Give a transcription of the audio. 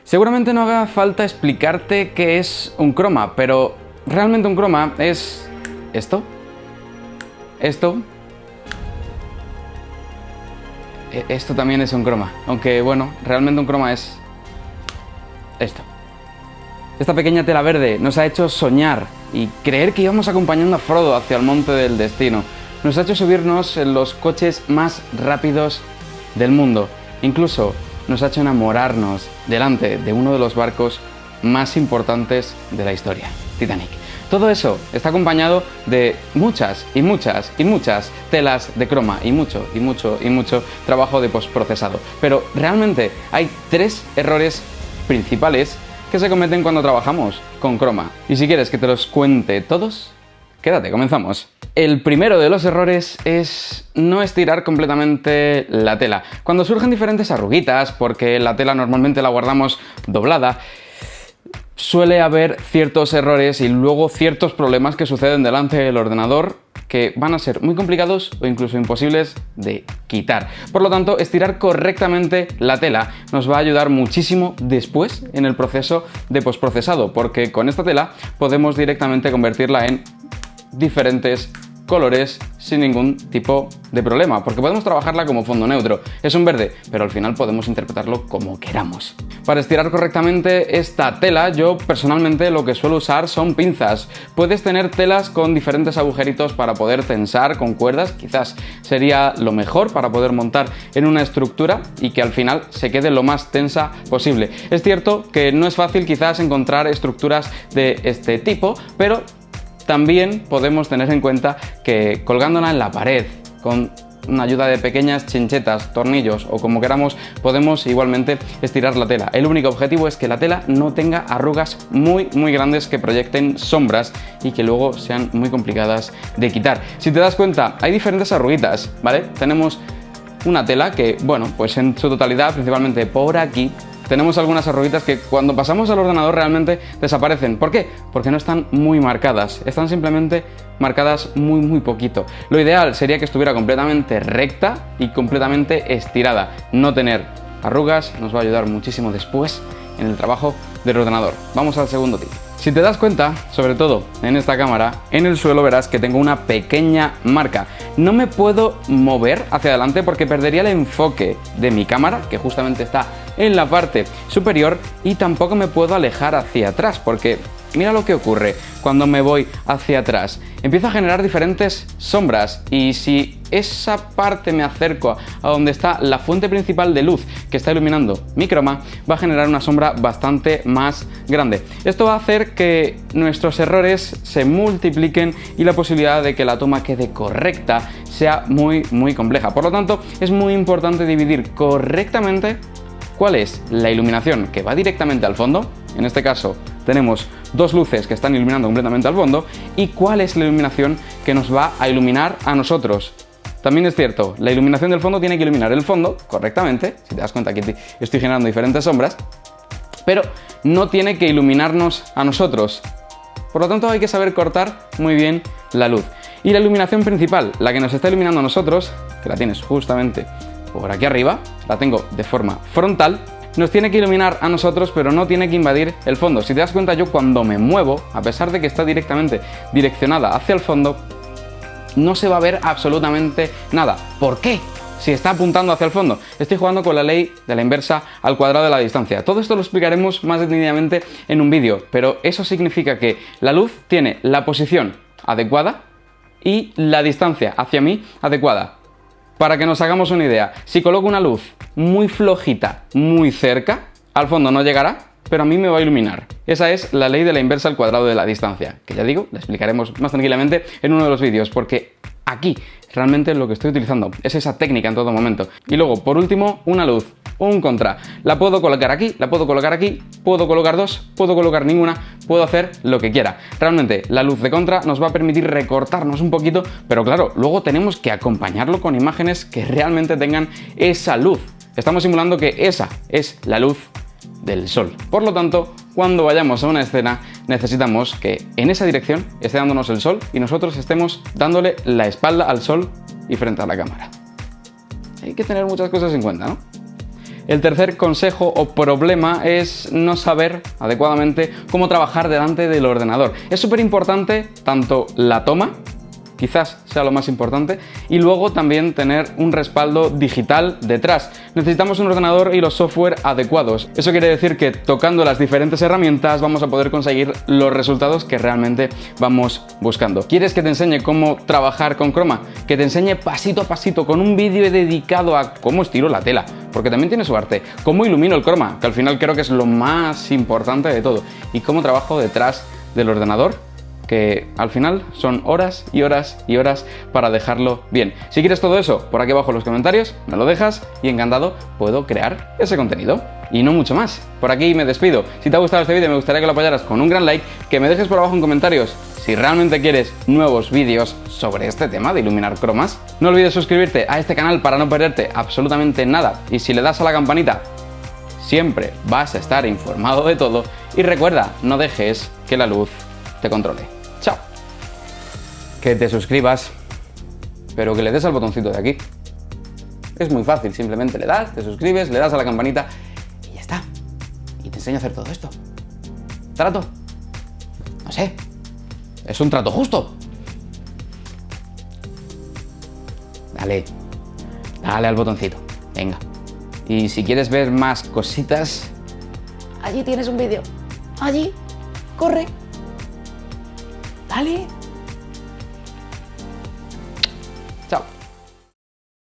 Seguramente no haga falta explicarte qué es un croma, pero realmente un croma es esto, esto también es un croma, aunque bueno, realmente un croma es esto. Esta pequeña tela verde nos ha hecho soñar y creer que íbamos acompañando a Frodo hacia el monte del destino. Nos ha hecho subirnos en los coches más rápidos del mundo. Incluso nos ha hecho enamorarnos delante de uno de los barcos más importantes de la historia, Titanic. Todo eso está acompañado de muchas telas de croma y mucho trabajo de postprocesado. Pero realmente hay 3 errores principales que se cometen cuando trabajamos con croma. Y si quieres que te los cuente todos, quédate, comenzamos. El primero de los errores es no estirar completamente la tela. Cuando surgen diferentes arruguitas, porque la tela normalmente la guardamos doblada, suele haber ciertos errores y luego ciertos problemas que suceden delante del ordenador que van a ser muy complicados o incluso imposibles de quitar. Por lo tanto, estirar correctamente la tela nos va a ayudar muchísimo después en el proceso de postprocesado, porque con esta tela podemos directamente convertirla en diferentes colores sin ningún tipo de problema, porque podemos trabajarla como fondo neutro. Es un verde, pero al final podemos interpretarlo como queramos. Para estirar correctamente esta tela, yo personalmente lo que suelo usar son pinzas. Puedes tener telas con diferentes agujeritos para poder tensar con cuerdas, quizás sería lo mejor para poder montar en una estructura y que al final se quede lo más tensa posible. Es cierto que no es fácil quizás encontrar estructuras de este tipo, pero también podemos tener en cuenta que colgándola en la pared con una ayuda de pequeñas chinchetas, tornillos o como queramos, podemos igualmente estirar la tela. El único objetivo es que la tela no tenga arrugas muy grandes que proyecten sombras y que luego sean muy complicadas de quitar. Si te das cuenta, hay diferentes arruguitas, ¿vale? Tenemos una tela que, bueno, pues en su totalidad, principalmente por aquí, tenemos algunas arruguitas que cuando pasamos al ordenador realmente desaparecen. ¿Por qué? Porque no están muy marcadas, están simplemente marcadas muy poquito. Lo ideal sería que estuviera completamente recta y completamente estirada. No tener arrugas nos va a ayudar muchísimo después en el trabajo del ordenador. Vamos al segundo tip. Si te das cuenta, sobre todo en esta cámara, en el suelo verás que tengo una pequeña marca. No me puedo mover hacia adelante porque perdería el enfoque de mi cámara, que justamente está en la parte superior, y tampoco me puedo alejar hacia atrás porque mira lo que ocurre cuando me voy hacia atrás. Empiezo a generar diferentes sombras y si esa parte me acerco a donde está la fuente principal de luz que está iluminando mi croma, va a generar una sombra bastante más grande. Esto va a hacer que nuestros errores se multipliquen y la posibilidad de que la toma quede correcta sea muy compleja. Por lo tanto, es muy importante dividir correctamente cuál es la iluminación que va directamente al fondo. En este caso tenemos 2 luces que están iluminando completamente al fondo, y cuál es la iluminación que nos va a iluminar a nosotros. También es cierto, la iluminación del fondo tiene que iluminar el fondo correctamente. Si te das cuenta que estoy generando diferentes sombras, pero no tiene que iluminarnos a nosotros. Por lo tanto, hay que saber cortar muy bien la luz. Y la iluminación principal, la que nos está iluminando a nosotros, que la tienes justamente por aquí arriba, la tengo de forma frontal, nos tiene que iluminar a nosotros, pero no tiene que invadir el fondo. Si te das cuenta, yo cuando me muevo, a pesar de que está directamente direccionada hacia el fondo, no se va a ver absolutamente nada. ¿Por qué? Si está apuntando hacia el fondo. Estoy jugando con la ley de la inversa al cuadrado de la distancia. Todo esto lo explicaremos más detenidamente en un vídeo, pero eso significa que la luz tiene la posición adecuada y la distancia hacia mí adecuada. Para que nos hagamos una idea, si coloco una luz muy flojita, muy cerca, al fondo no llegará, pero a mí me va a iluminar. Esa es la ley de la inversa al cuadrado de la distancia, que ya digo, la explicaremos más tranquilamente en uno de los vídeos, porque aquí realmente lo que estoy utilizando es esa técnica en todo momento. Y luego, por último, una luz, un contra. La puedo colocar aquí, la puedo colocar aquí, puedo colocar 2, puedo colocar ninguna, puedo hacer lo que quiera. Realmente la luz de contra nos va a permitir recortarnos un poquito, pero claro, luego tenemos que acompañarlo con imágenes que realmente tengan esa luz. Estamos simulando que esa es la luz del sol. Por lo tanto, cuando vayamos a una escena, necesitamos que en esa dirección esté dándonos el sol y nosotros estemos dándole la espalda al sol y frente a la cámara. Hay que tener muchas cosas en cuenta, ¿no? El tercer consejo o problema es no saber adecuadamente cómo trabajar delante del ordenador. Es súper importante tanto la toma, quizás sea lo más importante, y luego también tener un respaldo digital detrás. Necesitamos un ordenador y los software adecuados. Eso quiere decir que tocando las diferentes herramientas vamos a poder conseguir los resultados que realmente vamos buscando. ¿Quieres que te enseñe cómo trabajar con Chroma? Que te enseñe pasito a pasito con un vídeo dedicado a cómo estiro la tela, porque también tiene su arte, cómo ilumino el Chroma, que al final creo que es lo más importante de todo, y cómo trabajo detrás del ordenador, que al final son horas y horas y horas para dejarlo bien. Si quieres todo eso, por aquí abajo en los comentarios, me lo dejas y encantado puedo crear ese contenido. Y no mucho más. Por aquí me despido. Si te ha gustado este vídeo me gustaría que lo apoyaras con un gran like, que me dejes por abajo en comentarios si realmente quieres nuevos vídeos sobre este tema de iluminar cromas. No olvides suscribirte a este canal para no perderte absolutamente nada. Y si le das a la campanita, siempre vas a estar informado de todo. Y recuerda, no dejes que la luz te controle. ¡Chao! Que te suscribas, pero que le des al botoncito de aquí. Es muy fácil, simplemente le das, te suscribes, le das a la campanita y ya está. Y te enseño a hacer todo esto. ¿Trato? No sé. Es un trato justo. Dale al botoncito. Venga. Y si quieres ver más cositas, allí tienes un vídeo. Allí. Corre. Dale.